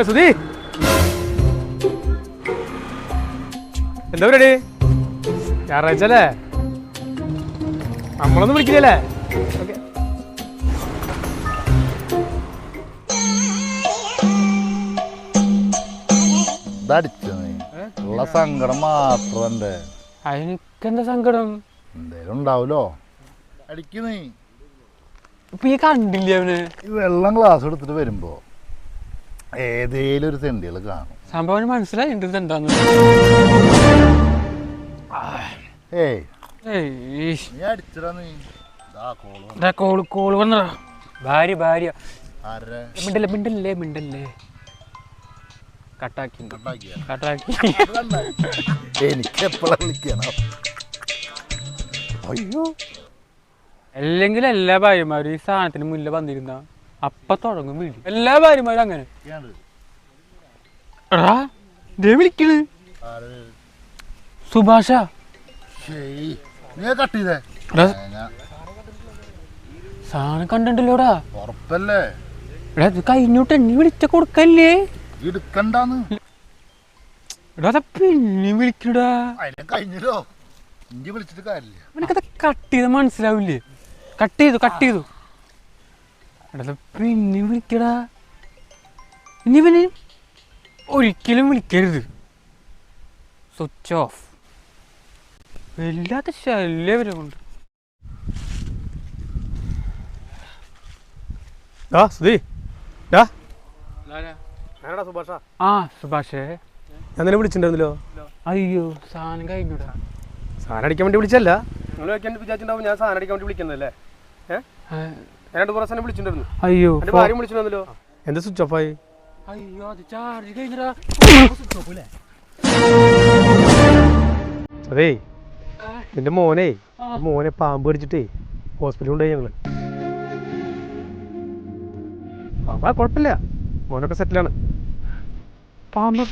സുധി എന്താ പരിപാടി? ഞായറാഴ്ച അല്ലേ? നമ്മളൊന്നും വിളിക്കില്ലല്ലേ? ഓക്കെ. ഉള്ള സങ്കടം മാത്രണ്ട്. എനിക്കെന്താ സങ്കടം? എന്തേലും ഉണ്ടാവൂലോ. അടിക്കുന്നേ ഇപ്പൊ ഈ കണ്ടില്ലേ അവന്? ഈ വെള്ളം ഗ്ലാസ് എടുത്തിട്ട് വരുമ്പോ ഏതേലും ഒരു തെണ്ടികള് കാണും. സംഭവം മനസ്സിലായി എന്താന്ന്. നീ അടിച്ചടാ നീ. കോള് വന്നടാ. ഭാര്യ ആരുടെ? മിണ്ടല്ലേ കട്ടാക്കി. എനിക്ക് എപ്പോഴാ വിളിക്കണം? അയ്യോ, അല്ലെങ്കിൽ എല്ലാ ഭാര്യമാരും ഈ സാധനത്തിന് മുന്നിൽ വന്നിരുന്ന അപ്പ തുടങ്ങും വീട്. എല്ലാ ഭാര്യമാരും അങ്ങനെ. എടാ ദേ വിളിക്കണ് സുഭാഷ. നീ കട്ട് ചെയ്തേ സാധനം കണ്ടിട്ടല്ലോടാ. ഉറപ്പല്ലേ? എടാ ഇത് കഴിഞ്ഞോട്ട് എന്നെ വിളിച്ച കൊടുക്കല്ലേ? എടുക്കണ്ടാന്ന്. എടാ അതാ പിന്നെ വിളിക്കടാ. അതിനെ കഴിഞ്ഞല്ലോ. ഇഞ്ചി വിളിച്ചിട്ട് കാര്യമില്ല. അവനക്കത് കട്ട് ചെയ്ത് മനസ്സിലാവില്ലേ? കട്ട് ചെയ്തു. എടാ പിന്നെ വിളിക്കടാ. ഇനി ഇവന് ഒരിക്കലും വിളിക്കരുത്. Switch off. വല്ലാത്ത ശല്യം വരെ കൊണ്ട്. ആ സുഭാഷേ, ഞാൻ നിന്നെ വിളിച്ചിട്ടുണ്ടായിരുന്നല്ലോ. അയ്യോ സാധനം കഴിഞ്ഞൂടാ. സാധനം അടിക്കാൻ വേണ്ടി വിളിച്ചല്ല. നിങ്ങൾ വിചാരിച്ചിട്ടുണ്ടാവും ഞാൻ സാധനം അടിക്കാൻ വേണ്ടി വിളിക്കുന്നതല്ലേ? ഞാൻ 2 പ്രാവശ്യം വിളിച്ചിട്ടുണ്ടായിരുന്നു. അയ്യോ എന്റെ ഭാര്യ വിളിച്ചിട്ടുണ്ടല്ലോ. എന്താ സ്വിച്ച് ഓഫ് ആയി? അയ്യോ അത് ചാർജ് കഴിഞ്ഞടാ. അതേ നിന്റെ മോനെ പാമ്പ് കടിച്ചിട്ടേ ഹോസ്പിറ്റലിൽ കൊണ്ടുപോയി ഞങ്ങള്. ആ കുഴപ്പമില്ല, മോനൊക്കെ സെറ്റിലാണ്. പാമ്പ്